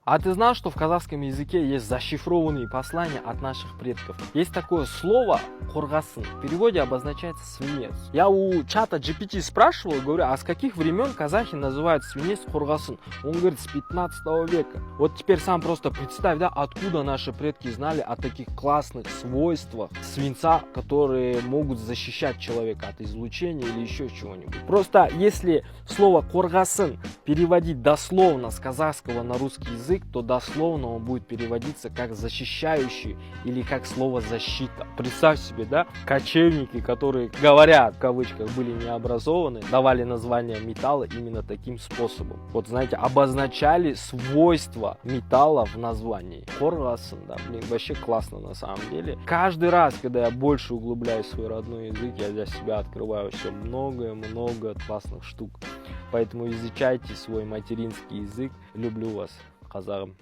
А ты знал, что в казахском языке есть зашифрованные послания от наших предков? Есть такое слово «хоргасын». В переводе обозначается свинец. Я у чата GPT спрашивал, говорю, а с каких времен казахи называют свинец хоргасын? Он говорит, с 15 века. Вот теперь сам просто представь, да, откуда наши предки знали о таких классных свойствах свинца, которые могут защищать человека от излучения или еще чего-нибудь. Просто если слово хоргасын переводить дословно с казахского на русский язык, то дословно он будет переводиться как защищающий или как слово защита. Представь себе, да, кочевники, которые, говорят, в кавычках, были необразованы, давали название металла именно таким способом. Вот, знаете, обозначали свойства металла в названии. Хоргасын, да, блин, вообще классно на самом деле. Каждый раз, когда я больше углубляюсь в свой родной язык, я для себя открываю все много классных штук. Поэтому изучайте свой материнский язык. Люблю вас, казахам.